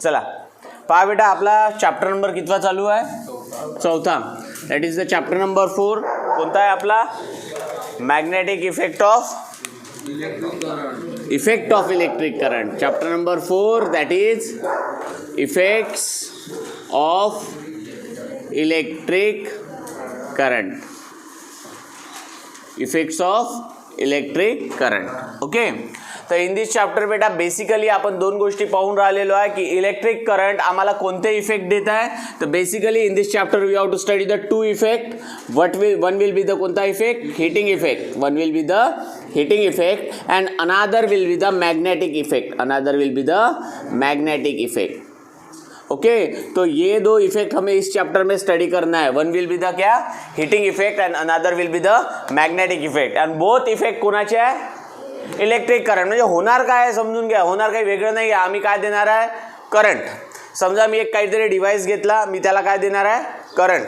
चला पहा बेटा, आपला चॅप्टर नंबर कितवा चालू आहे? चौथा. That is the chapter number 4. कोणता आहे आपला? Magnetic effect of electric current. Chapter number 4, that is effects of electric current. Effects of electric current. Okay. तर इन दिस चॅप्टर बेटा बेसिकली आपण दोन गोष्टी पाहून राहिलेलो आहे की इलेक्ट्रिक करंट आम्हाला कोणते इफेक्ट देत आहे. तर basically in this chapter we have to study the two effect. One will be the कोणता effect? Heating effect. One will be the heating effect and another will be the magnetic effect. Another will be the magnetic effect. Okay. तो ये दो effect हमें इस chapter में study करना है. One will be the क्या? Heating effect and another will be the magnetic effect. And both effect कोणाचे आहे? Electric current. म्हणजे होणार काय आहे समजून घ्या. होणार काही वेगळं नाही आहे. आम्ही काय देणार आहे? करंट. समजा मी एक काहीतरी डिव्हाइस घेतला, मी त्याला काय देणार आहे? करंट.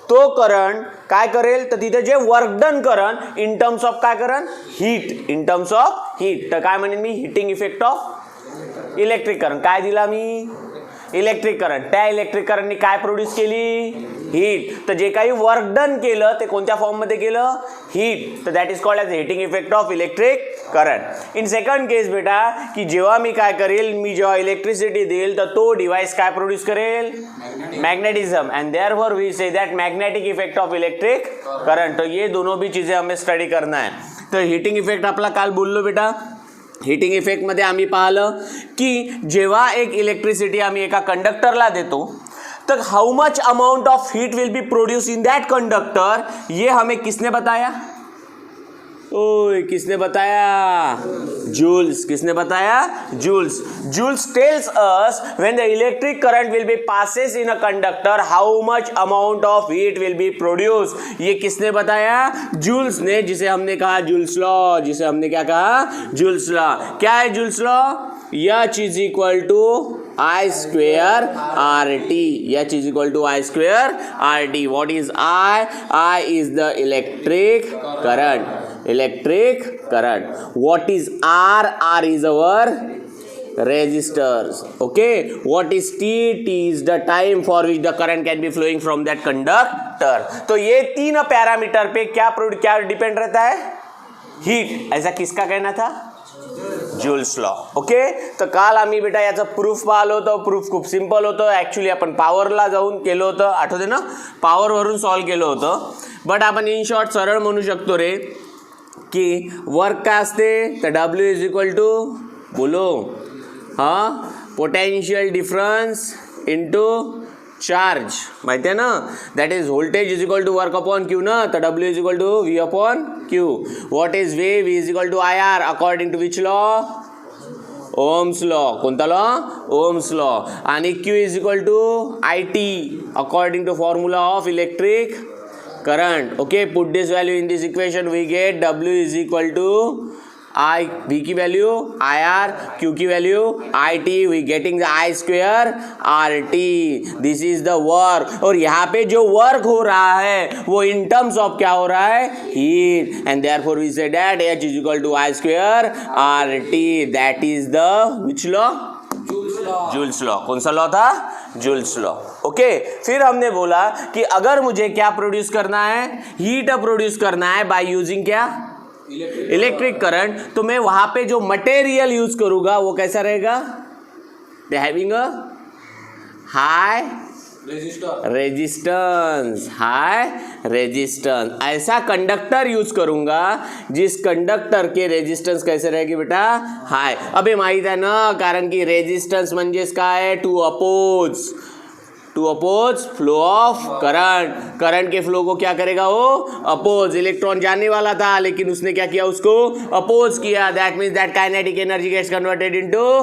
तो करंट काय करेल? तर तिथे जे work done current in terms of काय current? Heat. In terms of heat. तर काय म्हणेन मी? Heating effect of electric current. काय दिला मी? Electric current. त्या इलेक्ट्रिक करंटने काय प्रोड्यूस केली? हीट. तर जे काही वर्क डन केलं ते कोणत्या फॉर्ममध्ये केलं? हीट. तर that is called as heating effect of electric current. In second case बेटा की जेव्हा मी काय करेल, मी जेव्हा इलेक्ट्रिसिटी देईल तर तो डिव्हाइस काय प्रोड्यूस करेल? Magnetism. And therefore we say that magnetic effect of electric current. तो ये दोनों भी चीज़ें हमें स्टडी करना है. तर हिटिंग इफेक्ट आपला काल बोललो बेटा. हिटिंग इफेक्टमध्ये आम्ही पाहिलं की जेव्हा एक इलेक्ट्रिसिटी आम्ही एका कंडक्टरला देतो तर how much amount of heat will be produce in that conductor, ये हमें किसने बताया? ओए किसने बताया? जूल्स. किसने बताया? Joules. Joules tells us when the electric current will be passes in a conductor how much amount of heat will be produce. ये किसने बताया? जूल्स ने, जिसे हमने कहा जूल्स लॉ. जिसे हमने क्या कहा? Joule's law. क्या है Joule's law? H is equal to I square RT. H is equal to I square RT. What is I? I is the electric current. Electric current. What is R? R is our resistors. Okay. What is T? T is the time for which the current can be flowing from that conductor. तो ये तीन parameter पे क्या depend रहता है? Heat. ऐसा किसका कहना था? Joule's law. ओके. तर काल आम्ही बेटा याचं प्रूफ पाहिलं होतं. प्रूफ खूप सिंपल होतं. ॲक्च्युली आपण पॉवरला जाऊन केलं होतं, आठवते ना? पॉवरवरून सॉल्व केलं होतं. बट आपण इन शॉर्ट सरळ म्हणू शकतो रे की वर्क काय असते? तर W इज इक्वल टू, बोलो, हां, पोटेन्शियल डिफरन्स इंटू चार्ज. माहिती आहे ना? That is voltage is equal to work upon Q ना. तर W is equal to V upon Q. What is V? V is equal to IR according to which law? Ohm's law. कोणता law? Ohm's law. आणि Q is equal to IT according to formula of electric current. Okay. Put this value in this equation. We get W is equal to V की value IR, Q की value IT. We getting the I square RT. This is the work. और यहाँ पे जो work हो रहा है वो in terms of क्या हो रहा है? Heat. And therefore we say that H is equal to I square RT. That is the which law? Joule's law. कौन सा लॉ था? Joule's law. ओके. फिर हमने बोला कि अगर मुझे क्या प्रोड्यूस करना है? हीट प्रोड्यूस करना है बाय यूजिंग क्या? Electric current. तो मैं वहां पे जो मटेरियल यूज करूंगा वो कैसा रहेगा? They having a high resistance. High resistance. ऐसा कंडक्टर यूज करूंगा जिस कंडक्टर के रेजिस्टेंस कैसे रहेगी बेटा? हाई. अबे माहित आहे ना, कारण की रेजिस्टेंस म्हणजेच काय? To oppose flow of current. Current के फ्लो को क्या करेगा वो? अपोज. इलेक्ट्रॉन जाने वाला था लेकिन उसने क्या किया? उसको अपोज किया. That means that kinetic energy gets converted into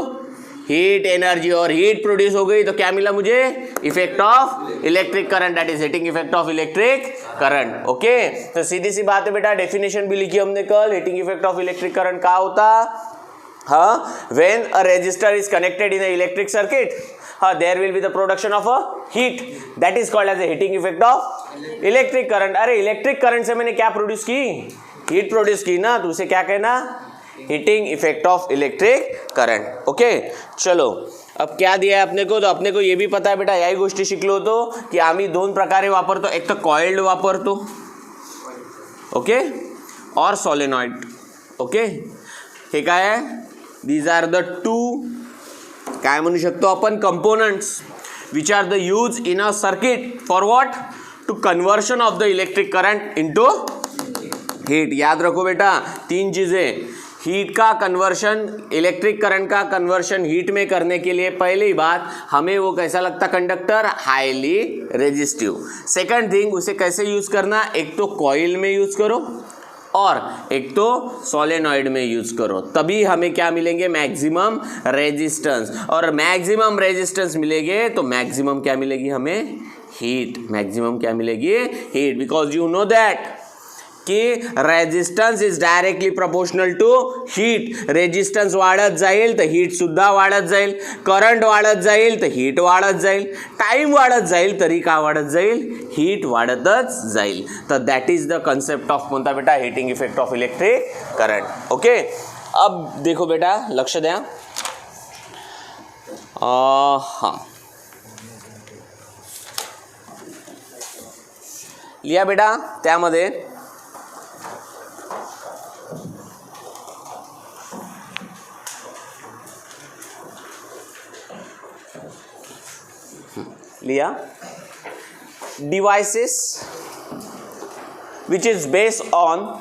heat energy. और हीट प्रोड्यूस हो गई तो क्या मिला मुझे? Effect of electric current. That is heating effect of electric current. Okay. तो सीधी सी बात है बेटा, डेफिनेशन भी लिखी हमने कल. Heating effect of electric current क्या होता? हाँ, when a resistor is connected in a electric circuit, there will be the production of a heat. That is called as a heating effect of electric current. अरे electric current से मैंने क्या produce की? Heat produce की ना. तो उसे क्या कहना? Heating effect of electric current. Okay, चलो अब क्या दिया आहे अपने को, तो अपने को ये भी पता आहे बेटा, याही गोष्टी शिकलो होतो की आम्ही दोन प्रकारे वापरतो, एक तर कॉइल्ड वापरतो, ओके, और सॉलेनॉइड. ओके, हे काय आहे, दीज आर द टू काय म्हणू शकतो आपण components which are the use in a circuit for what, to conversion of the electric current into heat. याद रखो बेटा, तीन चीज़ें, हीट का कन्वर्शन, इलेक्ट्रिक करंट का कन्वर्शन हीट में करने के लिए पहली बात हमें वो कैसा लगता conductor, highly resistive. Second thing, उसे कैसे यूज़ करना, एक तो कॉइल में यूज़ करो और एक तो सोलेनॉइड में यूज़ करो, तभी हमें क्या मिलेंगे, मैक्सिमम रेजिस्टेंस. और मैक्सिमम रेजिस्टेंस मिलेंगे तो मैक्सिमम क्या मिलेगी हमें, हीट. मैक्सिमम क्या मिलेगी, heat. Because you know that की resistance is directly proportional to heat. Resistance वाढत जाईल तर हीट सुद्धा वाढत जाईल, करंट वाढत जाईल तर हीट वाढत जाईल, टाइम वाढत जाईल तरी का वाढत जाईल, हीट वाढतच जाईल. तर that is the concept of कोणता बेटा, heating effect of electric current. Okay, अब देखो बेटा, लक्ष द्या. हां, लिहा बेटा, त्यामध्ये लिया devices which is based on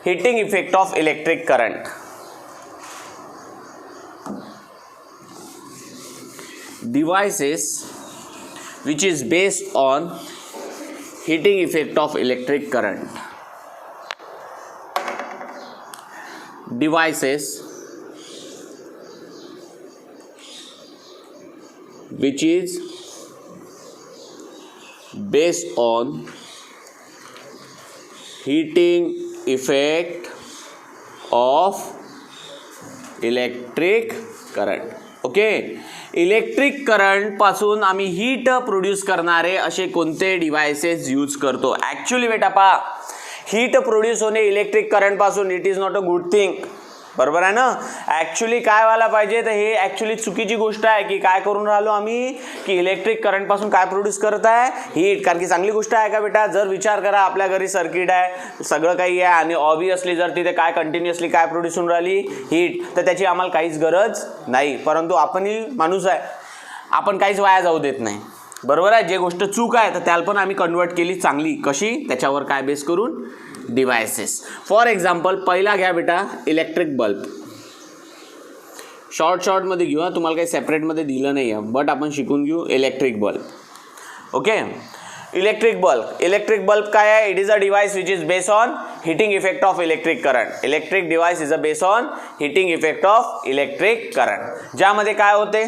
heating effect of electric current. Devices which is based on heating effect of electric current. Devices which is based on heating effect of electric current. Okay, electric current पासून आम्ही heat produce करणारे असे कोणते devices use करतो. Actually बेटा पहा, heat produce होणे electric current पासून it is not a good thing. बरोबर आहे ना. ॲक्च्युली काय व्हायला पाहिजे, तर हे ॲक्च्युली चुकीची गोष्ट आहे की काय करून राहिलो आम्ही, की इलेक्ट्रिक करंट पासून काय प्रोड्यूस करत आहे, हीट. कारण की चांगली गोष्ट आहे का बेटा, जर विचार करा आपल्या घरी सर्किट आहे, सगळं काही आहे आणि ऑब्वियसली जर तिथे काय कंटिन्युअसली काय प्रोड्यूस होऊन राहिली, हीट, तर त्याची आम्हाला काहीच गरज नाही. परंतु आपणही माणूस आहे, आपण काहीच वाया जाऊ देत नाही. बरोबर आहे. जे गोष्ट चूक आहे तर त्याला पण आम्ही कन्वर्ट केली चांगली. कशी, त्याच्यावर काय बेस करून, डिव्हाइसेस. फॉर एक्झाम्पल पहिला घ्या बेटा, इलेक्ट्रिक बल्ब. शॉर्टमध्ये घेऊ, तुम्हाला काही सेपरेटमध्ये दिलं नाही आहे, बट आपण शिकून घेऊ electric bulb. Okay, electric bulb काय आहे, it is a device which is based on heating effect of electric current. Electric device is a based on heating effect of electric current. ज्यामध्ये काय होते,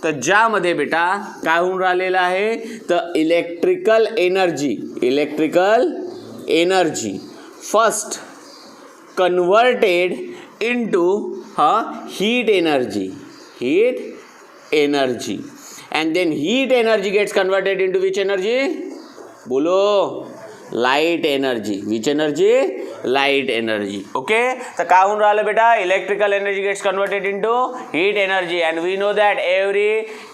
तर ज्यामध्ये बेटा काय होऊन राहिलेलं आहे, तर electrical energy first converted into heat energy and then heat energy gets converted into which energy, बोलो, light energy. Which energy, light energy. Okay, तर काय होऊन राहिलं बेटा, electrical energy gets converted into heat energy and we know that every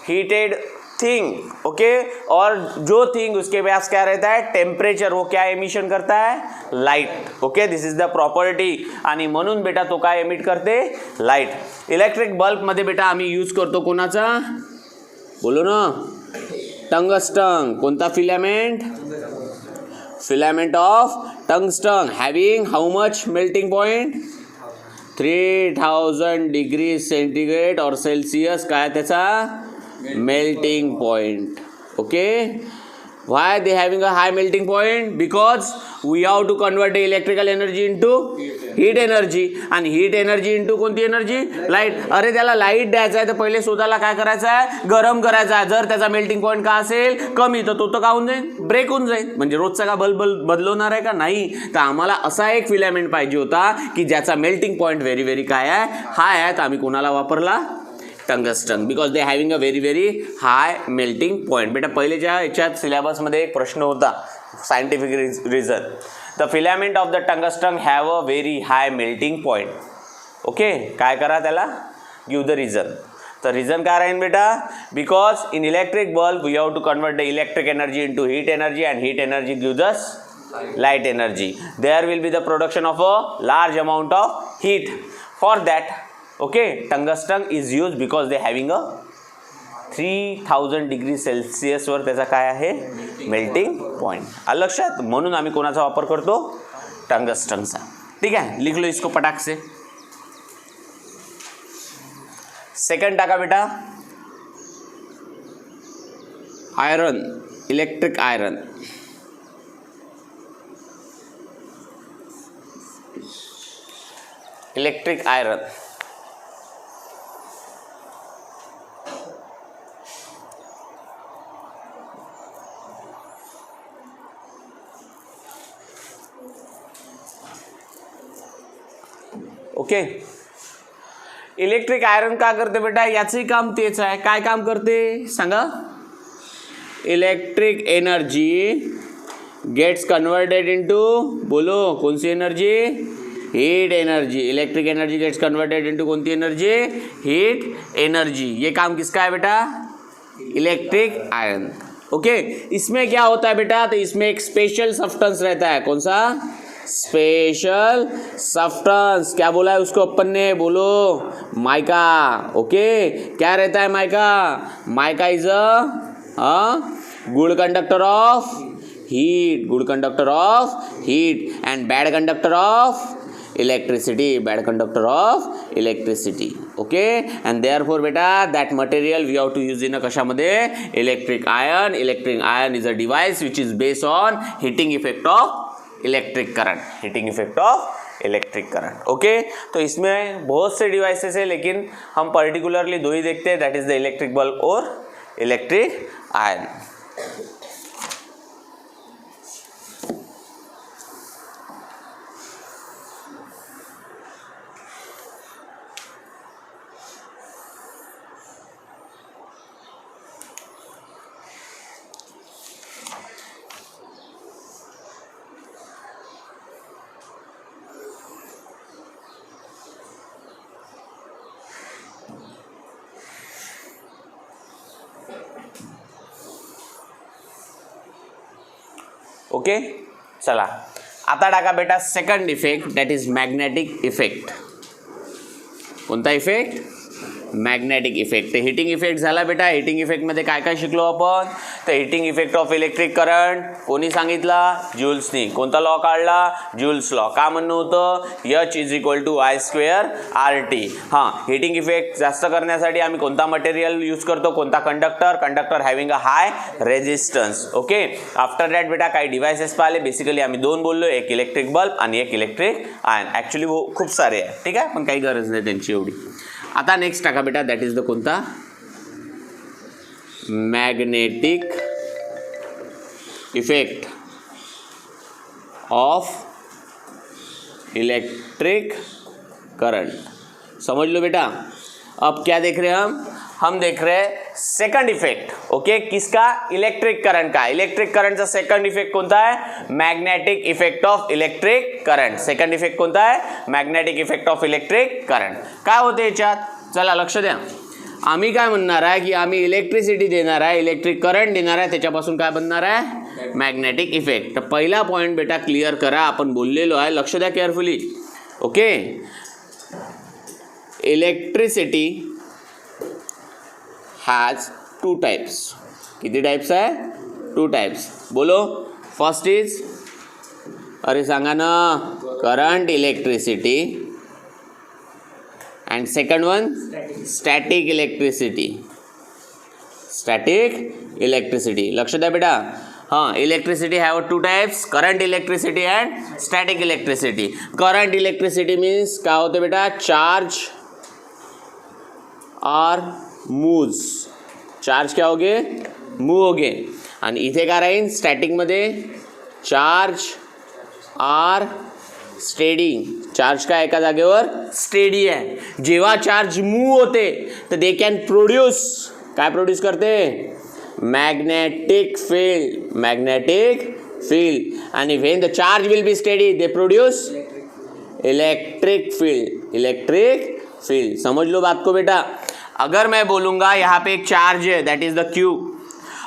heated thing, okay, और जो thing उसके pass क्या रहता है, टेम्परेचर, वो क्या एमिशन करता है, light. Okay, this is the property. आणि म्हणून बेटा तो काय एमिट करते, लाइट. इलेक्ट्रिक बल्ब मध्ये बेटा आम्ही यूज करतो कोणाचा, बोलो ना, टंगस्टन. कोणता filament of tungsten having how much melting point, 3000 degree centigrade और सेल्सियस काय त्याचा melting point. Okay, why they having a high melting point, because we have to convert the electrical energy into heat energy and heat energy into कोणती energy, light. अरे त्याला light द्यायचा आहे तर पहिले स्वतःला काय करायचं आहे, गरम करायचा आहे. जर त्याचा मेल्टिंग पॉईंट का असेल कमी, तर तो का होऊन जाईल, ब्रेक होऊन जाईल. म्हणजे रोजचा का बल्ब बदलवणार आहे का, नाही. तर आम्हाला असा एक फिलामेंट पाहिजे होता की ज्याचा मेल्टिंग पॉईंट व्हेरी व्हेरी काय आहे, हाय आहे. तर आम्ही कोणाला वापरला, tungsten, because they having a very very high melting point. बेटा पहिलेच्या याच्यात सिलेबसमध्ये एक प्रश्न होता, scientific reason. The filament of the tungsten have a very high melting point. Okay, काय करा त्याला, गिव्ह द रिझन. तर रिझन काय राहील बेटा, because in electric bulb we have to convert the electric energy into heat energy and heat energy give this light energy. There will be the production of a large amount of heat. For that, okay, tungsten is used because they having a 3000 degree Celsius वर त्याचा काय आहे, melting point. आलं लक्षात. म्हणून आम्ही कोणाचा वापर करतो, टंगस्टनचा. ठीक आहे, लिख लो इसको पटाक से. सेकंड टाका बेटा, iron, electric iron. Electric iron. Okay, electric iron का करते बेटा, याचंही काम तेच आहे. काय काम करते सांगा, electric energy gets converted into, बोलो कौन सी energy, heat energy. Electric energy gets converted into कौन सी एनर्जी, हीट एनर्जी. ये काम किसका है बेटा, इलेक्ट्रिक आयरन. ओके, इसमें क्या होता है बेटा, तो इसमें एक स्पेशल सब्सटेंस रहता है. कौन सा, स्पेशल सब्सटेंस. क्या बोला है उसको अपन ने, बोलो माइका. ओके, क्या रहता है mica, mica is a good conductor of heat, good conductor of heat and bad conductor of electricity, bad conductor of electricity. Okay, and therefore beta that material we have to use in a कशामध्ये, electric iron. Electric iron is a device which is based on heating effect of electric current, heating effect of electric current. Okay, तो इसमें बहुत से devices है, लेकिन हम particularly दो ही देखते हैं, that is the electric bulb और इलेक्ट्रिक आयरन. ओके, चला आता टाका बेटा second effect, that is magnetic effect. कोणता effect, magnetic effect. Heating effect झाला बेटा. हिटिंग इफेक्टमध्ये काय काय शिकलो आपण, तर heating effect of electric current कोणी सांगितला, ज्यूल्सनी. कोणता लॉ काढला, ज्यूल्स लॉ. का म्हणणं होतं, H is equal to I² RT. हां, हिटिंग इफेक्ट जास्त करण्यासाठी आम्ही कोणता मटेरियल यूज करतो, कोणता conductor, conductor having a high resistance. Okay, after that बेटा काही डिव्हायसेस पाहिले. बेसिकली आम्ही दोन बोललो, एक इलेक्ट्रिक बल्ब आणि एक इलेक्ट्रिक आयन. ॲक्च्युली खूप सारे आहे, ठीक आहे, पण काही गरज नाही त्यांची एवढी. आता नेक्स्ट टाका बेटा, दॅट इज द कोणता, magnetic effect of electric current. समझ लो बेटा. अब क्या देख रहे हैं हम देख रहे हैं सेकंड इफेक्ट. ओके, किसका, इलेक्ट्रिक करंट का. इलेक्ट्रिक करंटचा सेकंड इफेक्ट कोणता आहे, magnetic effect of electric current. Second effect कोणता आहे, magnetic effect of electric current. काय होते याच्यात, चला लक्ष द्या. आम्ही काय म्हणणार आहे की आम्ही इलेक्ट्रिसिटी देणार आहे, इलेक्ट्रिक करंट देणार आहे, त्याच्यापासून काय बनणार आहे, मॅग्नेटिक इफेक्ट. तर पहिला पॉईंट बेटा क्लिअर करा, आपण बोललेलो आहे, लक्ष द्या carefully. Okay, electricity has two types. किती टाइप्स आहे, टू टाइप्स. बोलो, फर्स्ट इज, अरे सांगा ना, current electricity. and second one, static electricity. Static electricity. लक्ष द्या बेटा. हाँ, electricity have two types, current electricity and static electricity. Current electricity means क्या होते बेटा, charge or moves. चार्ज क्या हो गए, मूव हो गए. आणि इथे काय राहील स्टॅटिकमध्ये, चार्ज आर स्टेडी. चार्ज का एका जागेवर स्टेडी आहे. जेव्हा चार्ज मूव होते तर दे कॅन प्रोड्यूस, काय प्रोड्यूस करते, magnetic field. Magnetic field, and when the charge will be steady they produce electric field. समझ लो बात को बेटा. अगर मैं बोलूँगा यहाँ पे एक चार्ज है दैट इज द Q,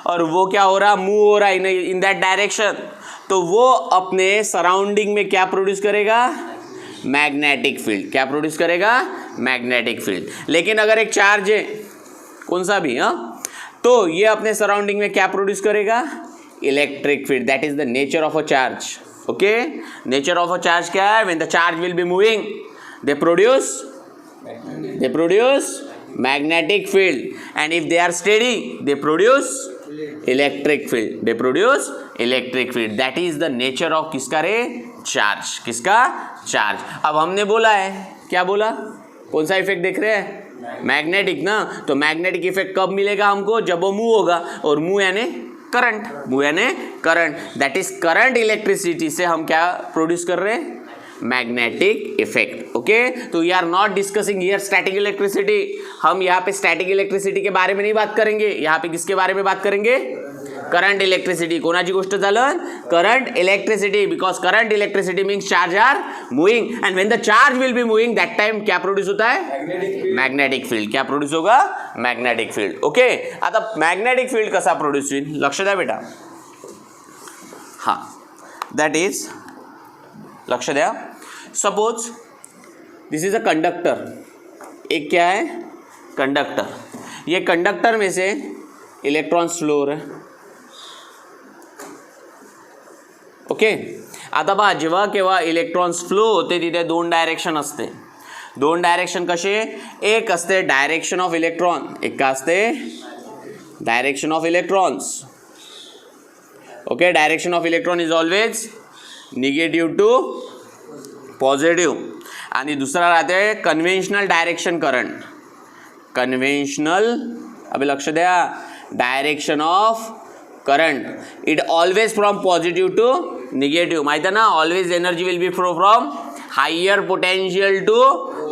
और वो क्या हो रहा, मूव हो रहा है इन दैट डायरेक्शन, तो वो अपने सराउंडिंग में क्या प्रोड्यूस करेगा, मैग्नेटिक फील्ड. क्या प्रोड्यूस करेगा, मैग्नेटिक फील्ड. लेकिन अगर एक चार्ज है कौन सा भी, तो ये अपने सराउंडिंग में क्या प्रोड्यूस करेगा, electric field. That is the nature of a charge. Okay, nature of a charge क्या है, when the charge will be moving they produce magnetic field, and if they are steady they produce electric field. That is the nature of किसका रे, charge. किसका, charge. अब हमने बोला है, क्या बोला, कौन सा इफेक्ट देख रहे हैं, मैग्नेटिक ना. तो मैग्नेटिक इफेक्ट कब मिलेगा हमको, जब वो मूव होगा, और मूव यानी current. That is current electricity से हम क्या प्रोड्यूस कर रहे हैं, मैग्नेटिक इफेक्ट. ओके, तो we are not discussing here static electricity. हम यहाँ पे स्टैटिक इलेक्ट्रिसिटी के बारे में नहीं बात करेंगे. यहाँ पे किसके बारे में बात करेंगे, करंट इलेक्ट्रिसिटी. कोणाची गोष्ट झालं, current electricity. Because current electricity means charge are moving, and when the charge will be moving that time क्या प्रोड्यूस होता है, मैग्नेटिक फील्ड. क्या प्रोड्यूस होगा, मैग्नेटिक फील्ड. ओके, आता मैग्नेटिक फील्ड कसा प्रोड्यूस होईल, लक्ष द्या बेटा. हां, दैट इज, लक्ष द्या. Suppose this is a conductor. एक क्या है, कंडक्टर. ये कंडक्टर में से इलेक्ट्रॉन्स फ्लो हो रहे. ओके, आता पहा, जेव्हा केव्हा इलेक्ट्रॉन्स फ्लो होते तिथे दोन डायरेक्शन असते. दोन डायरेक्शन कसे, एक असते डायरेक्शन ऑफ इलेक्ट्रॉन, एक का असते direction of electrons. Okay, direction of electron is always negative to positive. आणि दुसरा राहते कन्व्हेन्शनल डायरेक्शन करंट. कन्व्हेन्शनल, अबे लक्ष द्या, direction of current it always from positive to negative. माहिती आहे ना, always energy will be flow from higher potential to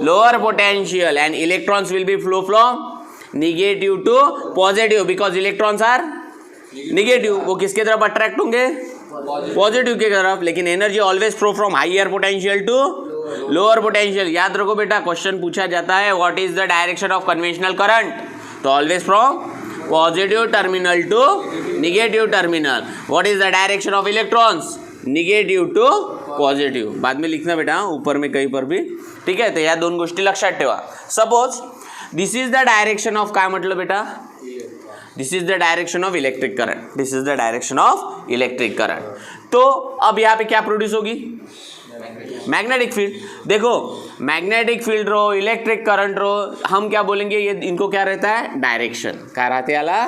lower potential, and electrons will be flow from negative to positive, because electrons are negative. वो किसके तरफ attract होंगे, positive की तरफ. लेकिन energy always flow from higher potential to lower potential. याद रखो बेटा, क्वेश्चन पूछा जाता है what is the direction of conventional current, तो always from positive terminal to negative terminal. What is the direction of electrons, negative to positive. बाद में लिखना बेटा ऊपर में कहीं पर भी. ठीक है, तो या दोन गोष्टी लक्षात ठेवा. Suppose this is the direction of, काय म्हटलं बेटा, this is the direction of electric current. This is the direction of electric current. तो अब यहाँ पे क्या प्रोड्यूस होगी, मैग्नेटिक फील्ड. देखो, मैग्नेटिक फील्ड रो, इलेक्ट्रिक करंट रो, हम क्या बोलेंगे, ये इनको क्या रहता है, डायरेक्शन. काय राहते याला,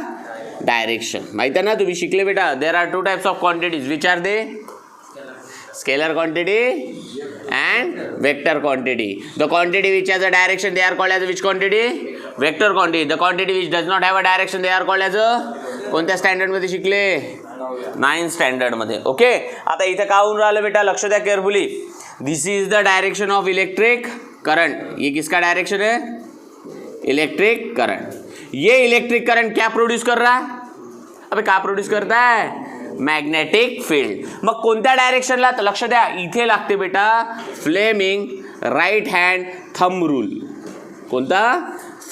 डायरेक्शन. माहिती आहे ना, तुम्ही शिकले बेटा. There are two types of quantities. Which are they, scalar quantity and vector quantity. The quantity which has a direction they are called as which quantity, vector quantity. The quantity which does not have a direction they are called as a, कोणत्या standard मध्ये शिकले, 9th standard मध्ये. Okay, आता इथे काय होऊन राहिलं बेटा, लक्ष द्या carefully. This is the direction of electric current. ये किसका डायरेक्शन है, इलेक्ट्रिक करंट. ये इलेक्ट्रिक करंट क्या प्रोड्यूस कर रहा है, अबे क्या प्रोड्यूस करता है, मॅग्नेटिक फील्ड. मग कोणत्या डायरेक्शनला, तर लक्ष द्या, इथे लागते बेटा Fleming right hand thumb rule. कोणता,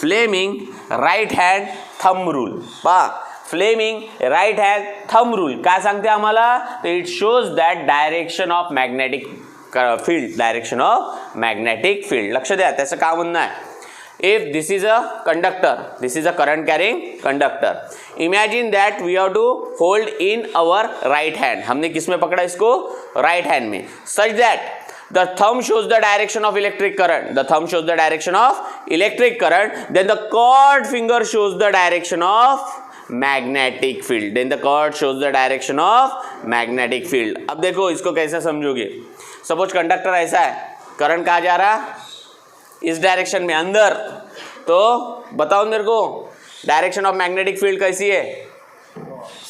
Fleming right hand thumb rule. पहा, Fleming right hand thumb rule काय सांगते आम्हाला, तर it shows that direction of magnetic field, direction of magnetic field. लक्ष द्या, त्याचं काय म्हणणं आहे. If this is a conductor, this is a current carrying conductor. Imagine that we have to hold in our right hand. हमने किस में पकड़ा इसको, right hand में. Such that the thumb shows the direction of electric current. The thumb shows the direction of electric current. Then the cord finger shows the direction of magnetic field. Then the cord shows the direction of magnetic field. अब देखो इसको कैसे समझोगे. Suppose conductor ऐसा है, current कहाँ जा रहा है, इस डायरेक्शन में अंदर. तो बताओ मेरे को, डायरेक्शन ऑफ मैग्नेटिक फील्ड कैसी है,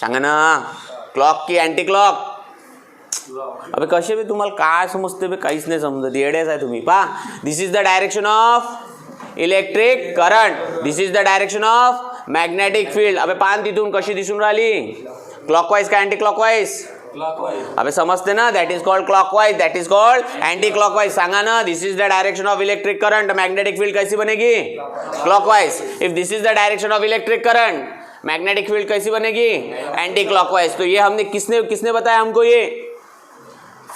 सांगा ना. क्लॉक की अँटी क्लॉक. अबे कसे बी तुम्हाला काय समजते बे, काहीच नाही समजत, येडेच आहे तुम्ही. पहा, this is the direction of electric current, this is the direction of magnetic field. अबे पान तिथून कशी दिसून राहिली, क्लॉकवाईज का अँटी क्लॉकवाईज, अबे समजते ना, that is called clockwise, that is called anti clockwise. सांगा ना, this is the direction of electric current, magnetic field कैसी बनेगी? Clockwise. If this is the direction of electric current, magnetic field कैसी बनेगी? Anti clockwise. तो ये हमने किसने बताया हमको? ये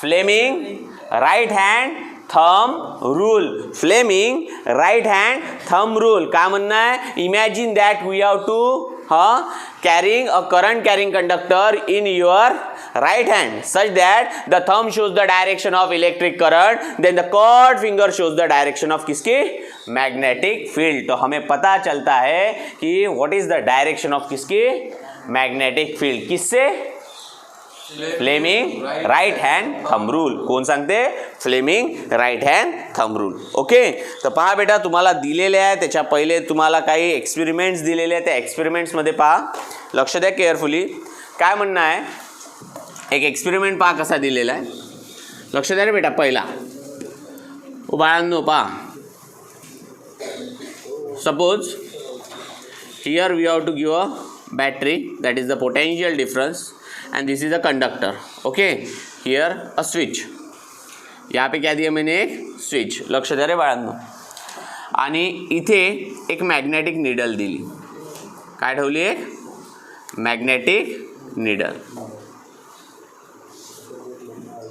Fleming right hand thumb rule. Fleming right hand thumb rule. काय म्हणणं आहे? Imagine that we have to carrying a current carrying conductor in your right hand such that the thumb shows the direction of electric current, then the curved finger shows the direction of किसकी? magnetic field. तो हमें पता चलता है कि what is the direction of किसकी? magnetic field. किससे? Fleming right hand thumb rule. कोण सांगते? Fleming right hand thumb rule. Okay. तर पहा बेटा, तुम्हाला दिलेले आहे, त्याच्या पहिले तुम्हाला काही एक्सपेरिमेंट्स दिलेले आहेत. त्या एक्सपेरिमेंट्समध्ये पहा, लक्ष द्या केअरफुली. काय म्हणणं आहे? एक एक्सपेरिमेंट पहा कसा दिलेला आहे. लक्ष द्या रे बेटा. पहिला बाळांनो पहा, suppose here we have to give a battery, that is the potential difference, and this is a conductor. okay, here a switch. यहाँ पे क्या दिया मैंने? एक स्विच. लक्ष द्या रे बाळांनो. आणि इथे एक मॅग्नेटिक निडल दिली. काय ठेवली? एक magnetic needle.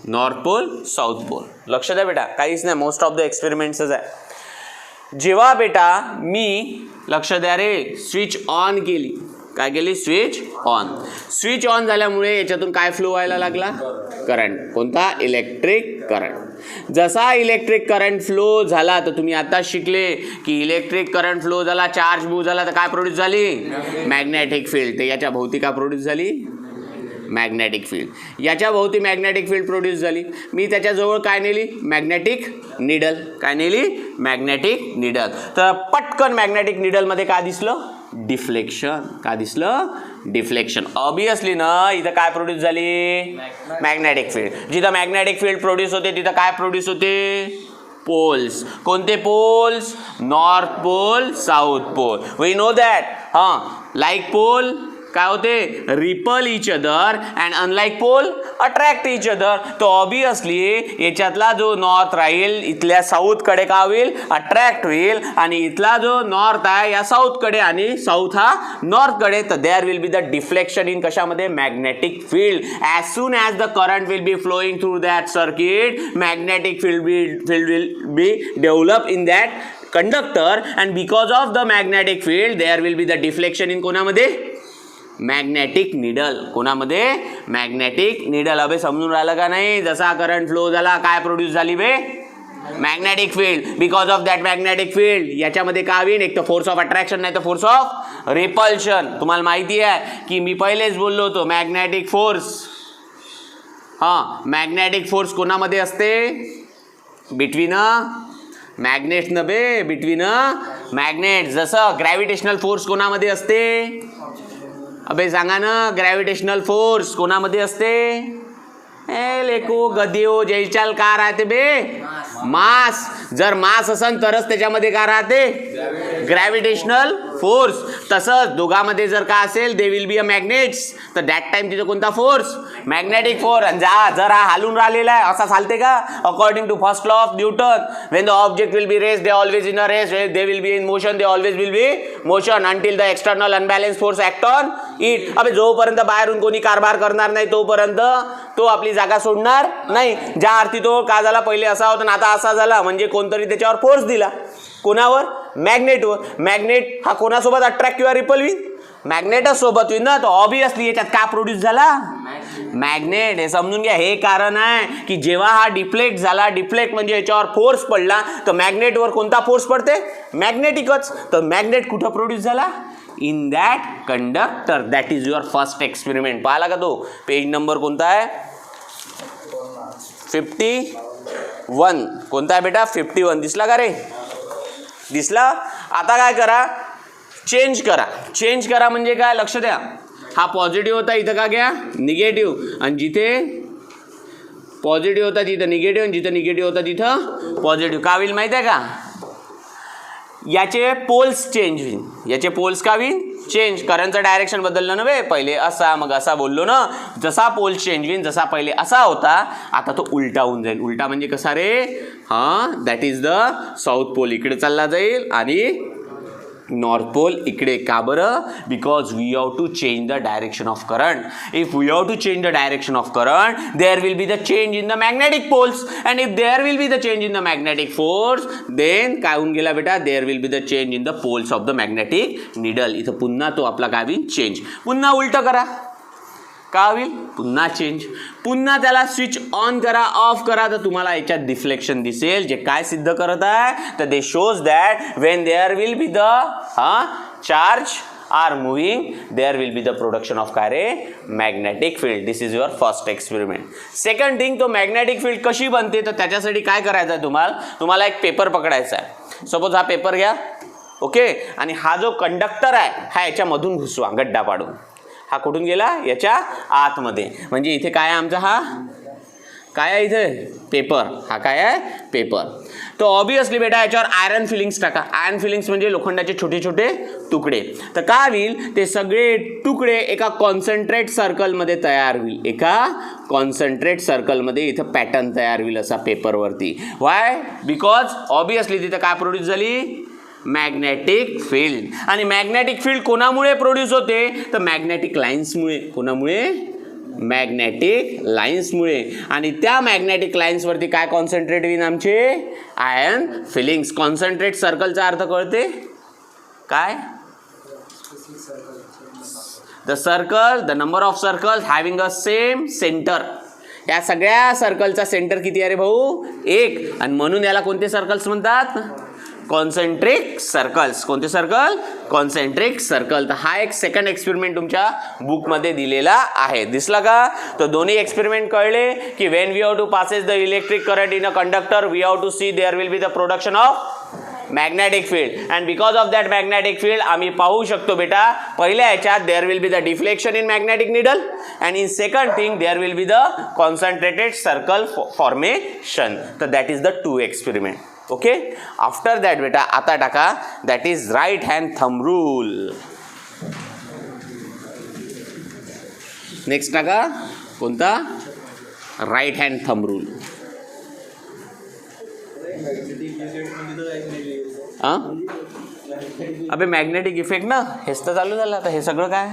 North pole south pole. लक्ष द्या बेटा, काहीच नाही, मोस्ट ऑफ द एक्सपेरिमेंट्सच आहे. जेव्हा बेटा मी, लक्ष द्या रे, स्विच ऑन केली. काय केली? Switch on. स्विच ऑन झाल्यामुळे याच्यातून काय फ्लो व्हायला लागला? करंट. कोणता? Electric current. जसा इलेक्ट्रिक करंट फ्लो झाला, तर तुम्ही आता शिकले की इलेक्ट्रिक करंट फ्लो झाला, चार्ज मूव्ह झाला, तर काय प्रोड्यूस झाली? Magnetic field. तर याच्या भोवती काय प्रोड्यूस झाली? Magnetic field. याच्या भोवती मॅग्नेटिक फील्ड प्रोड्यूस झाली. मी त्याच्याजवळ काय नेली? Magnetic needle. काय नेली? Magnetic needle. तर पटकन मॅग्नेटिक निडलमध्ये काय दिसलं? डिफ्लेक्शन. काय दिसलं? डिफ्लेक्शन. ऑब्विसली ना, इथं काय प्रोड्यूस झाली? Magnetic field. जिथं मॅग्नेटिक फील्ड प्रोड्यूस होते तिथं काय प्रोड्यूस होते? पोल्स. कोणते poles? North pole south pole. We know that. Like pole काय होते? Repel each other and unlike pole attract each other. तो ऑब्विसली याच्यातला जो नॉर्थ राहील इथल्या साऊथकडे का होईल? अट्रॅक्ट होईल. आणि इथला जो नॉर्थ आहे या साऊथकडे, आणि साऊथ हा नॉर्थकडे. तर there will be the deflection in कशामध्ये? Magnetic field. As soon as the current will be flowing through that circuit, magnetic field will be develop in that conductor, and because of the magnetic field there will be the deflection in कोणामध्ये? Magnetic needle. कोणामध्ये? Magnetic needle. अबे समजून राहिलं का नाही? जसा current flow झाला, काय प्रोड्यूस झाली बे? Magnetic field. Because of that magnetic field याच्यामध्ये काय होईल? एक तर फोर्स ऑफ अट्रॅक्शन, नाही तर फोर्स ऑफ रिपल्शन. तुम्हाला माहिती आहे की मी पहिलेच बोललो होतो, मॅग्नेटिक फोर्स, मॅग्नेटिक फोर्स कोणामध्ये असते? बिटवीन मॅग्नेट्स न बे, बिटवीन मॅग्नेट. जसं ग्रॅव्हिटेशनल फोर्स कोणामध्ये असते? अबे सांगा ना, ग्रॅव्हिटेशनल फोर्स कोणामध्ये असते? लेको गदिओ जयचाल का राहते बे? मास. जर मास असेल तरच त्याच्यामध्ये का राहते? Gravitational force. तसंच दोघांमध्ये जर का असेल, दे विल बी अ मॅग्नेट्स, तर दॅट टाइम तिथे कोणता फोर्स? Magnetic force. जर हा हालून राहिलेला आहे, असा चालते का? According to first law of Newton, when the object will be rest, they always in a rest. They will be in motion, they always will be motion until the external unbalance force act on it. अबे जोपर्यंत बाहेरून कोणी कारभार करणार नाही तोपर्यंत तो आपली जागा सोडणार नाही. ज्या अर्थी तो का झाला? पहिले असा होता ना, आता असा झाला, म्हणजे कोणतरी त्याच्यावर फोर्स दिला. कोणावर? मॅग्नेटवर. मॅग्नेट हा कोणासोबत अट्रॅक्ट किंवा रिपल होईल? मॅग्नेटच सोबत होईल ना. तो ऑब्विसली याच्यात का प्रोड्यूस झाला? मॅग्नेट. हे समजून घ्या, हे कारण आहे की जेव्हा हा डिफ्लेक्ट झाला, डिफ्लेक्ट म्हणजे याच्यावर फोर्स पडला, तर मॅग्नेटवर कोणता फोर्स पडते? मॅग्नेटिकच. तर मॅग्नेट कुठं प्रोड्यूस झाला? In that conductor. That is your first experiment. पाहिला का तो? पेज नंबर कोणता आहे? 51. कोणता आहे बेटा? 51. दिसला का रे? दिसला. आता काय करा? चेंज करा. चेंज करा म्हणजे काय? लक्ष द्या. हा पॉझिटिव्ह होता, इथं का घ्या? निगेटिव्ह. आणि जिथे पॉझिटिव्ह होता तिथं निगेटिव्ह, आणि जिथं निगेटिव्ह होता तिथं पॉझिटिव्ह. का होईल माहिती आहे का? याचे पोल्स चेंज होईल. याचे पोल्स का होईल? चेंज. करंटचं डायरेक्शन बदललं नव्हे, पहिले असा मग असा बोललो ना. जसा पोल्स चेंज होईल, जसा पहिले असा होता आता तो उलटा होऊन जाईल. उलटा म्हणजे कसा रे? हां, that is the south pole इकडे चालला जाईल आणि नॉर्थ पोल इकडे. का बरं? Because we have to change the direction of current. If we have to change the direction of current, there will be the change in the magnetic poles, and if there will be the change in the magnetic force, then काय होऊन गेला बेटा? There will be the change in the poles of the magnetic needle. इथं पुन्हा तो आपला काय होईल? चेंज. पुन्हा उलट करा, का होईल? पुन्हा चेंज. पुन्हा त्याला स्विच ऑन करा, ऑफ करा, तर तुम्हाला याच्यात डिफ्लेक्शन दिसेल. जे काय सिद्ध करत आहे? तर they shows that when there will be the charge are moving, there will be the production of काय रे? Magnetic field. This is your first experiment. Second thing, तो मॅग्नेटिक फील्ड कशी बनते? तर त्याच्यासाठी काय करायचं आहे तुम्हाला एक पेपर पकडायचा आहे. सपोज हा पेपर घ्या, ओके, आणि हा जो कंडक्टर आहे हा याच्यामधून घुसवा गड्डा पाडून. हा कुठून गेला? याच्या आतमध्ये. म्हणजे इथे काय आहे आमचा? हा काय आहे? इथे पेपर. हा काय आहे? पेपर. तो ऑब्वियसली बेटा याच्यावर आयरन फिलिंग्स टाका. आयरन फिलिंग्स म्हणजे लोखंडाचे छोटे छोटे तुकडे. तर काय होईल? ते सगळे तुकडे एका कॉन्सन्ट्रेट सर्कलमध्ये तयार होईल. एका कॉन्सन्ट्रेट सर्कलमध्ये इथं पॅटर्न तयार होईल असा पेपरवरती. वाय? बिकॉज ऑब्वियसली तिथं काय प्रोड्यूस झाली? Magnetic field. आणि मॅग्नेटिक फील्ड कोणामुळे प्रोड्यूस होते? तर मॅग्नेटिक लाईन्समुळे. कोणामुळे? मॅग्नेटिक लाईन्समुळे. आणि त्या मॅग्नेटिक लाईन्सवरती काय कॉन्सन्ट्रेट होईल? आमचे आयर्न फिलिंग्स. कॉन्सन्ट्रेट सर्कलचा अर्थ कळते काय? The circle, the number of circles having a same centre. या सगळ्या सर्कलचा सेंटर किती आहे रे भाऊ? 1. आणि म्हणून याला कोणते सर्कल्स म्हणतात? Concentric circles. कोणते सर्कल? Concentric circle. तर हा एक सेकंड एक्सपेरिमेंट तुमच्या बुकमध्ये दिलेला आहे. दिसला का? तर दोन्ही एक्सपेरिमेंट कळले की when we have to passes the electric current in a conductor, we have to see there will be the production of magnetic field, and because of that magnetic field आम्ही पाहू शकतो बेटा पहिल्या याच्यात there will be the deflection in magnetic needle, and in second thing there will be the concentrated circle formation. तर that is the 2 experiment. Okay. After that बेटा आता टाका that is right hand thumb rule. Next टाका कोणता? Right hand thumb rule. अबे magnetic effect ना, हेच तर चालू झालं. आता हे सगळं काय?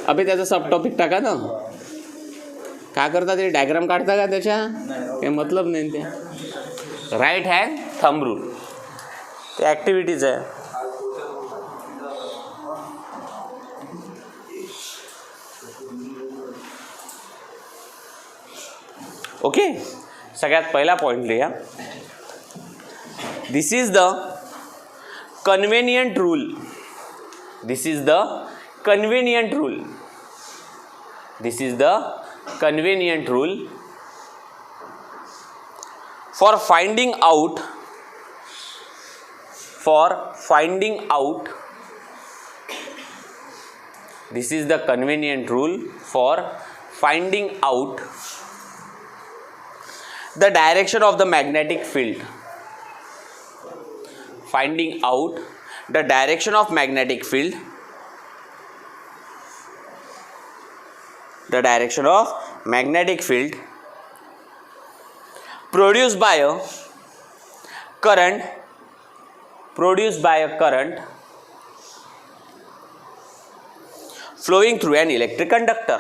अबे त्याचा सब टॉपिक टाका ना. काय करता ते? डायग्राम काढता का त्याच्या? काही मतलब नाही ते. राईट हँड थंब रूल ते ॲक्टिव्हिटीज आहे. ओके. सगळ्यात पहिला पॉईंट लिहा. This is the convenient rule. This is the convenient rule. This is the convenient rule for finding out this is the convenient rule for finding out the direction of the magnetic field. Finding out the direction of magnetic field. The direction of magnetic field produced by a current flowing through an electric conductor.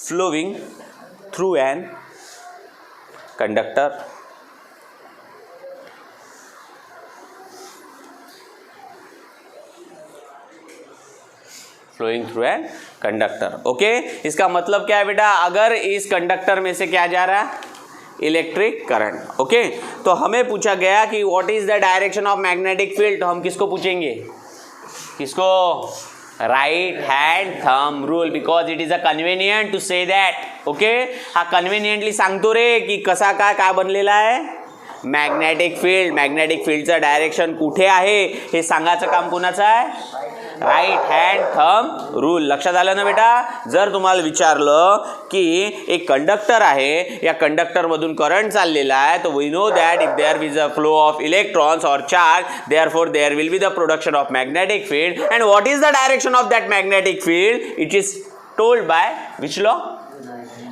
Flowing through an conductor. Flowing through an conductor. Okay. इसका मतलब क्या है बेटा? अगर इस conductor में से क्या जा रहा है? Electric current. ओके. तो हमें पूछा गया कि what is the direction of magnetic field. तो हम किसको पूछेंगे? किसको? Right hand thumb rule, because it is a convenient to say that. Okay. हा कन्व्हिनियंटली सांगतो रे की कसा काय बनलेला आहे मॅग्नेटिक फील्ड. मॅग्नेटिक फील्डचं डायरेक्शन कुठे आहे हे सांगायचं काम कोणाचं आहे? Right hand thumb rule. लक्षात आलं ना बेटा? जर तुम्हाला विचारलं की एक कंडक्टर आहे, या कंडक्टर मधून करंट चाललेला आहे, तर we know that if there is a flow of electrons और charge, therefore there will be the production of magnetic field. And what is the direction of that magnetic field? It is told by which law?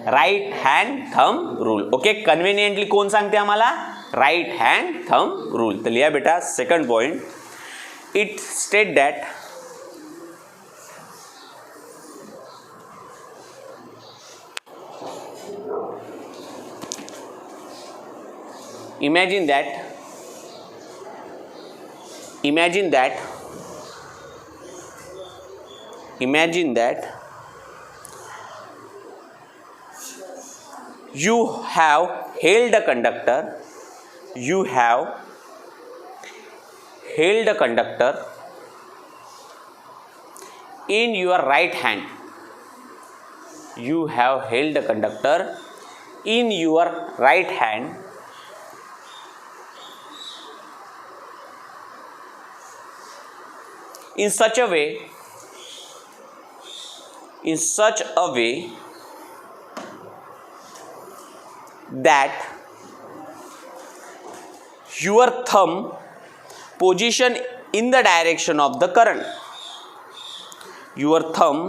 Right hand thumb rule. Okay, conveniently कोण सांगते आम्हाला? Right hand thumb rule. तर लिहा बेटा second point. It state that imagine that you have held a conductor in your right hand. You have held a conductor in your right hand in such a way that your thumb position in the direction of the current. Your thumb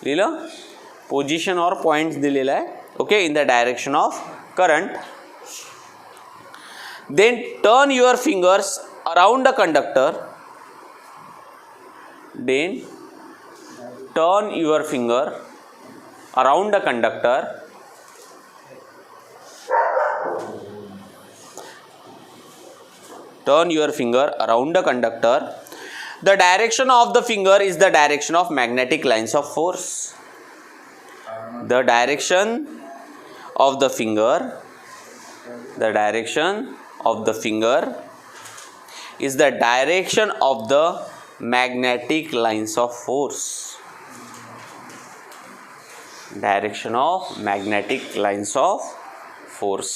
लिहिलं, position और points दिलेला आहे. Okay, in the direction of current. Then turn your fingers around the conductor. Then turn your finger around the conductor. Turn your finger around the conductor. The direction of the finger is the direction of magnetic lines of force. The direction of the finger is the direction of the magnetic lines of force. Direction of magnetic lines of force.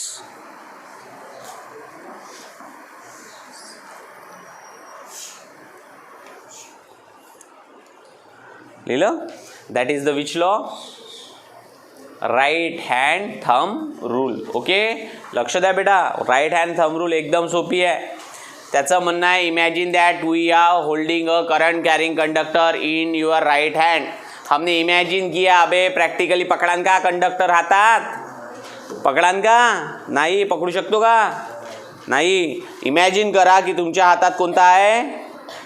लिहिलं? That is the which law? Right hand thumb rule. Okay, लक्ष द्या बेटा, right hand thumb rule एकदम सोपी आहे. त्याचं म्हणणं आहे imagine that we are holding a current carrying conductor in your right hand. हमने इमॅजिन किया. अबे प्रॅक्टिकली पकडान का कंडक्टर हातात? पकडान का? नाही. पकडू शकतो का? नाही. इमॅजिन करा की तुमच्या हातात कोणता आहे?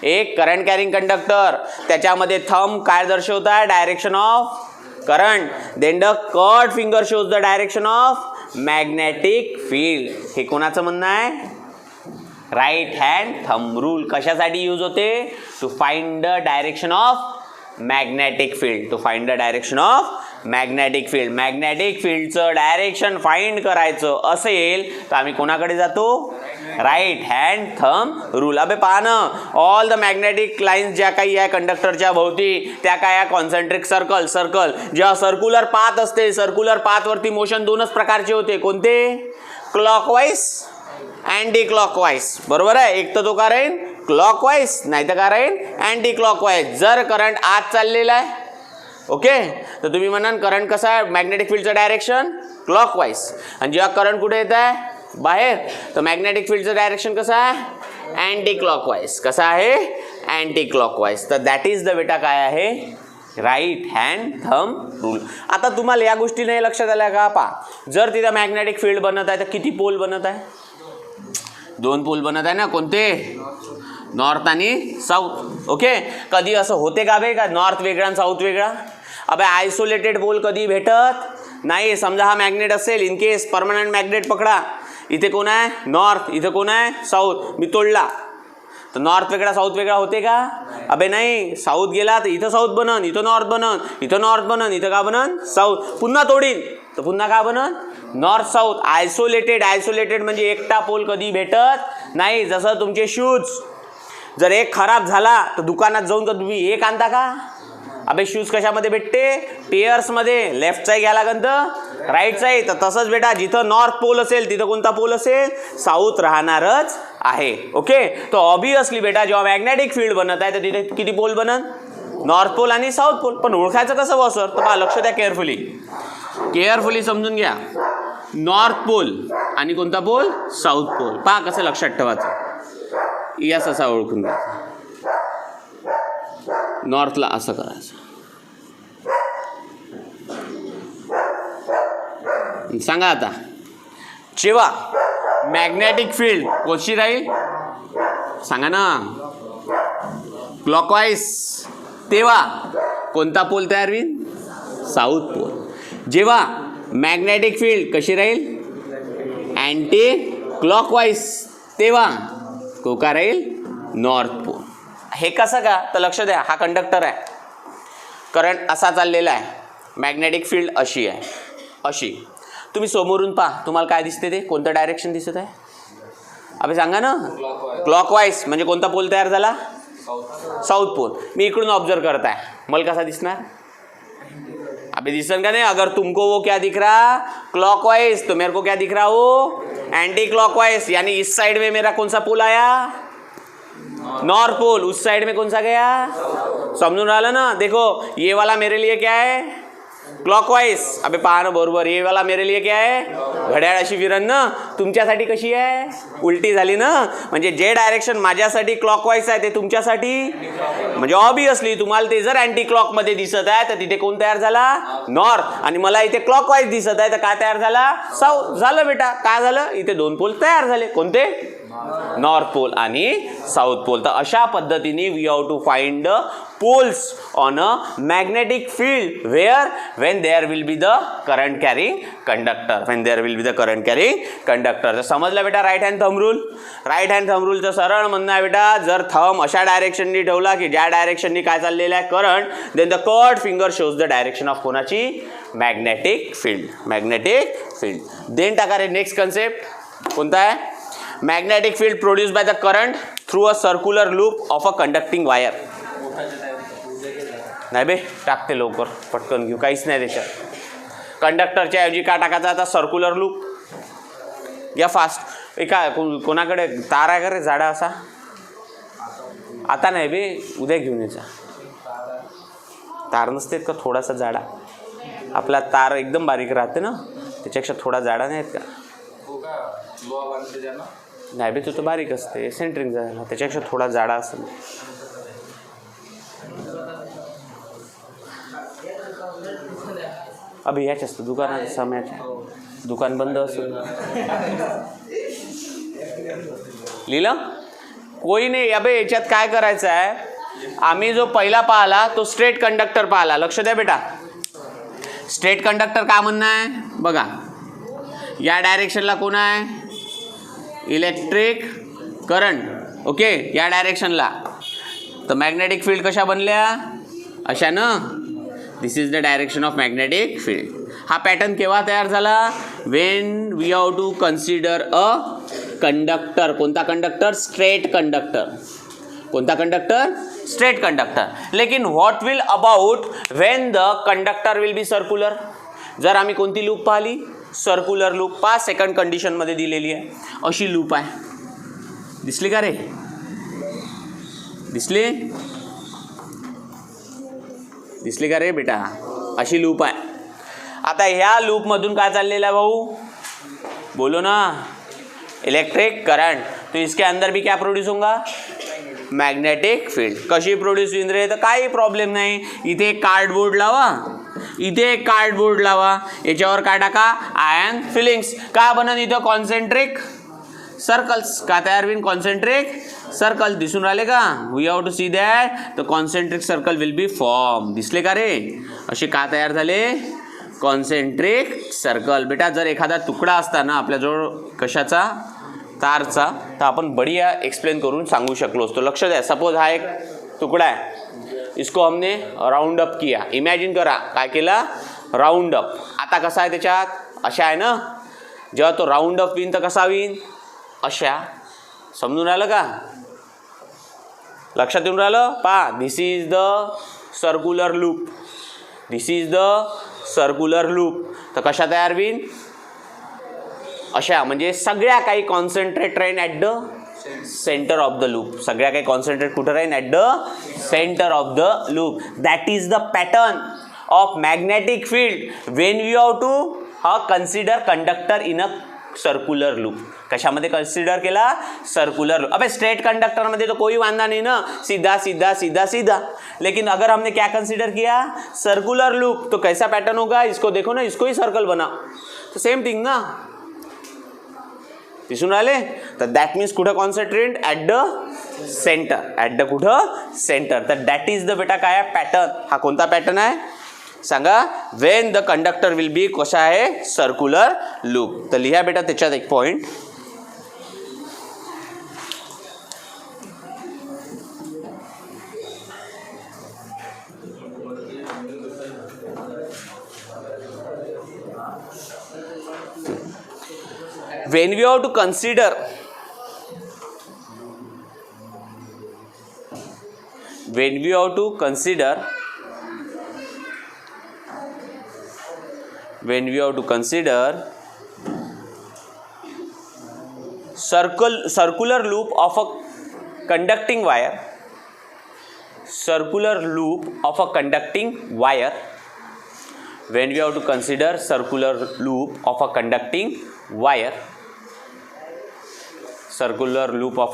एक करंट कॅरिंग कंडक्टर. त्याच्यामध्ये थंब काय दर्शवत आहे? Direction of current. Then the curled finger shows the direction of magnetic field. हे कोणाचं म्हणणं आहे? Right hand thumb rule. कशासाठी यूज होते? To find the direction of magnetic field. To find the direction of magnetic field. Magnetic फील्डचं direction find करायचं असेल तर आम्ही कोणाकडे जातो? Right hand thumb rule. अबे पहा ना, ऑल द मॅग्नेटिक लाईन्स ज्या काही आहे कंडक्टरच्या भोवती त्या काय आहे? Concentric circle. जेव्हा सर्क्युलर पाथ असते, सर्क्युलर पाथवरती मोशन दोनच प्रकारचे होते. कोणते? Clockwise, anti clockwise. बरोबर आहे? एक तर तो का राहील? क्लॉकवाईज, नाही तर का राहील? Anti clockwise. जर करंट आत चाललेला आहे, ओके, तर तुम्ही म्हणाल करंट कसा आहे? मॅग्नेटिक फील्डचं डायरेक्शन क्लॉकवाईज. आणि जेव्हा करंट कुठे येत आहे? बाहेर, तर मॅग्नेटिक फील्डचं डायरेक्शन कसं आहे? Anticlockwise. कसं आहे? Anticlockwise. तर दॅट इज द बेटा काय आहे? Right hand thumb rule. आता तुम्हाला या गोष्टी नाही लक्षात आल्या का? पहा, जर तिथं मॅग्नेटिक फील्ड बनत आहे तर किती पोल बनत आहे? 2 पोल बनत आहे ना. कोणते? नॉर्थ आणि साऊथ. ओके, कधी असं होते का बे का नॉर्थ वेगळा आणि साऊथ वेगळा? अबे आयसोलेटेड पोल कधी भेटत नाही. समजा हा मॅग्नेट असेल, इन केस परमनंट मॅग्नेट पकडा. इथे कोण आहे? नॉर्थ. इथे कोण आहे? साऊथ. मी तोडला तर नॉर्थ वेगळा साऊथ वेगळा होते का? अबे नाही. साऊथ गेला तर इथं साऊथ बनन, इथं नॉर्थ बनन, इथं नॉर्थ बनन, इथं का बनन? साऊथ. पुन्हा तोडीन तर पुन्हा का बनन? North south. आयसोलेटेड म्हणजे एकटा पोल कधी भेटत नाही. जसं तुमचे शूज, जर एक खराब झाला तर दुकानात जाऊन का तुम्ही एक आणता का? अबे शूज कशामध्ये भेटते? पेयर्समध्ये. लेफ्टचा घ्या लागन तर राईट साईड. तर तसंच बेटा जिथं नॉर्थ पोल असेल तिथं कोणता पोल असेल, साऊथ राहणारच आहे. ओके. तर ऑब्वियसली बेटा जेव्हा मॅग्नेटिक फील्ड बनत आहे तर तिथे किती पोल बनत, नॉर्थ पोल आणि साऊथ पोल. पण ओळखायचं कसं बॉ सर, तर पहा लक्ष द्या केअरफुली, केअरफुली समजून घ्या. नॉर्थ पोल आणि कोणता पोल, साऊथ पोल. पहा कसं लक्षात ठेवायचं, यास असा ओळखून घ्यायचा, नॉर्थला असं करायचं. सांगा आता, जेव्हा मॅग्नेटिक फील्ड कशी राहील सांगा ना, क्लॉकवाईज, तेव्हा कोणता पोल तयार होईल, साऊथ पोल. जेव्हा मॅग्नेटिक फील्ड कशी राहील, अँटी क्लॉकवाईज, तेव्हा कोका राहील, नॉर्थ पोल. हे कसं का, तर लक्ष द्या, हा कंडक्टर आहे, करंट असा चाललेला आहे, मॅग्नेटिक फील्ड अशी आहे, अशी. तुम्ही समोरून पहा, तुम्हाला काय दिसते, ते कोणतं डायरेक्शन दिसत आहे, अबे सांगा ना, क्लॉकवाईज. म्हणजे कोणता पोल तयार झाला, साऊथ पोल. मी इकडून ऑब्जर्व करताय, मला कसा दिसणार, अबे दिसन का नहीं, अगर तुमको वो क्या दिख रहा क्लॉकवाइज, तो मेरे को क्या दिख रहा वो एंटी क्लॉकवाइज. यानी इस साइड में मेरा कौन सा पोल आया, नॉर्थ पोल, उस साइड में कौन सा गया, समझून राहिला ना. देखो ये वाला मेरे लिए क्या है, क्लॉकवाइज. अबे पहा ना बरोबर, ये वाला मेरे लिए क्या है, घड्याळ अशी फिरन ना, तुमच्यासाठी कशी आहे, उलटी झाली ना. म्हणजे जे डायरेक्शन माझ्यासाठी क्लॉकवाईज आहे ते तुमच्यासाठी, म्हणजे ऑब्वियसली तुम्हाला ते जर अँटी क्लॉकमध्ये दिसत आहे तर तिथे कोण तयार झाला, नॉर्थ. आणि मला इथे क्लॉकवाईज दिसत आहे तर काय तयार झाला, साऊथ. झालं बेटा, काय झालं, इथे दोन पोल तयार झाले, कोणते, नॉर्थ पोल आणि साऊथ पोल. तर अशा पद्धतीने we have to find the poles on a magnetic field where when there will be the current carrying conductor, when there will be the current carrying conductor. तर समजलं बेटा right hand thumb rule. Right hand thumb रूलचं सरळ म्हणणं आहे बेटा, जर thumb अशा डायरेक्शननी ठेवला की ज्या डायरेक्शननी काय चाललेलं आहे current, then the curled finger shows the direction of कोणाची, magnetic field, magnetic field. Then टाका रे नेक्स्ट कन्सेप्ट कोणता आहे, magnetic field produce by the current through a circular loop of a conducting wire. नाही बे, टाकते लवकर, पटकन घेऊ, काहीच नाही त्याच्यात. कंडक्टरच्या ऐवजी काय टाकायचा आता, सर्क्युलर लूप. या फास्ट, एका कोणाकडे तार आहे का रे जाडा असा, आता नाही बे, उद्या घेऊन यायचा. तार नसते का थोडासा जाडा, आपला तार एकदम बारीक राहते ना, त्याच्यापेक्षा थोडा जाडा नाही आहेत का, नाही बे, तो बारीक असते, सेंटरिंग झाला, त्याच्यापेक्षा थोडा जाडा असेल. अभि याच असतं दुकानात, साम्याच्या दुकान बंद असेल, लिहिलं कोई नाही. अबे याच्यात काय करायचं आहे, आम्ही जो पहिला पाहिला तो स्ट्रेट कंडक्टर पाहिला. लक्ष द्या बेटा, स्ट्रेट कंडक्टर काय म्हणणं आहे बघा, या डायरेक्शनला कोण आहे, इलेक्ट्रिक करंट. ओके, या डायरेक्शनला. तर मॅग्नेटिक फील्ड कशा बनल्या, अशा ना. This is the direction of magnetic field. हा पॅटर्न केव्हा तयार झाला, when we have to consider a conductor. कोणता कंडक्टर, स्ट्रेट कंडक्टर. कोणता कंडक्टर, स्ट्रेट कंडक्टर. लेकिन what will about when the conductor will be circular. जर आम्ही कोणती लूप पाहिली, सर्क्युलर लूप. 5 सेकंड कंडिशनमध्ये दिलेली आहे, अशी लूप आहे. दिसली का रे, दिसली, दिसली का रे बेटा, अशी लूप आहे. आता ह्या लूपमधून काय चाललेलं आहे भाऊ, बोलो ना, इलेक्ट्रिक करंट. तो इसके अंदर भी क्या प्रोड्यूस होगा, मॅग्नेटिक फील्ड. कशी प्रोड्यूस होईल रे, तर काही प्रॉब्लेम नाही. इथे एक कार्डबोर्ड लावा, इथे एक कार्डबोर्ड लावा, याच्यावर काय टाका, आयन फिलिंग्स. काय बनन इथं, कॉन्सेंट्रिक सर्कल्स. का तयार होईल, कॉन्सेंट्रिक सर्कल. दिसून राहिले का, we have to see that the concentric circle will be form. दिसले का रे, असे का तयार झाले, कॉन्सेंट्रिक सर्कल. बेटा जर एखादा तुकडा असता ना आपल्याजवळ कशाचा, तारचा, तर आपण बढिया एक्सप्लेन करून सांगू शकलो असतो. लक्ष द्या, सपोज हा एक तुकडा आहे, इसको हमने राउंड अप किया. इमॅजिन करा काय केला, राउंड अप. आता कसा आहे त्याच्यात, अशा आहे ना, जेव्हा तो राउंड अप होईन तर कसा होईन, अशा. समजून राहिलं का, लक्षात येऊन राहिलं. पहा, this is the circular loop, this is the circular loop. तर कशा तयार होईल, अशा म्हणजे सगळ्या काही कॉन्सन्ट्रेट राहीन at the centre of the loop. सगळ्या काही कॉन्सन्ट्रेट कुठं राहीन, at the centre of the loop. That is the pattern of magnetic field when you have to consider conductor in a circular loop. कशामध्ये consider केला, circular loop. अबे straight conductor में तो कोई वांदा नहीं ना, सीधा सीधा सीधा सीधा. लेकिन अगर हमने क्या कंसिडर किया, सर्कुलर लूप, तो कैसा पैटर्न होगा, इसको देखो ना, इसको ही सर्कल बना, तो सेम थिंग ना. दिसून राहिले. तर दॅट मीन्स कुठं concentrate, at the centre, at the कुठं सेंटर. तर दॅट इज द बेटा काय आहे, पॅटर्न. हा कोणता पॅटर्न आहे सांगा, वेन द कंडक्टर विल बी कशा आहे, सर्कुलर लूप. तर लिहा बेटा त्याच्यात एक point. when we have to consider circular loop of a conducting wire, when we have to consider circular loop of a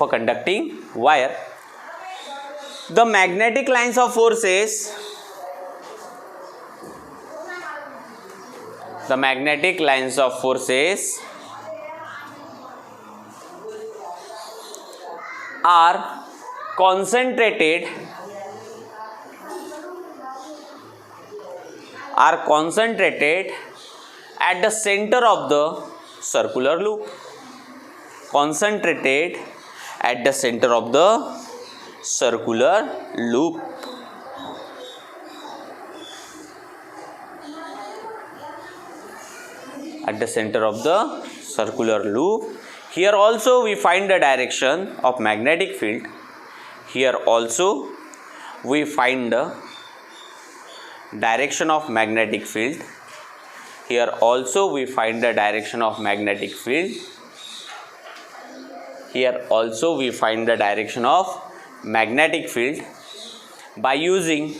conducting wire, the magnetic lines of forces, are concentrated at the center of the circular loop. Concentrated at the center of the circular loop. At the center of the circular loop. Here also we find the direction of magnetic field. Here also we find the direction of magnetic field. Here also we find the direction of magnetic field. Here also we find the direction of magnetic field by using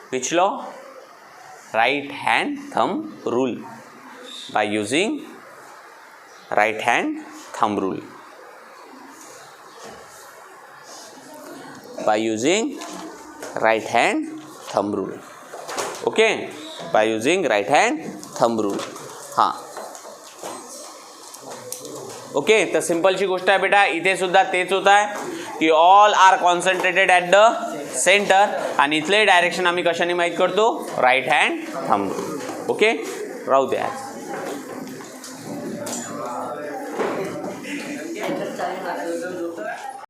which law? Right hand thumb rule. By using right hand thumb rule. By using right hand thumb rule. Okay, by using right hand thumb rule. हां, okay. तर सिंपलची गोष्ट आहे बेटा. इथे सुद्धा तेच होत आहे की all are concentrated at the centre, आणि इथले डायरेक्शन आम्ही कशाने माहीत करतो, राईट हँड थंब. ओके, राहू द्या.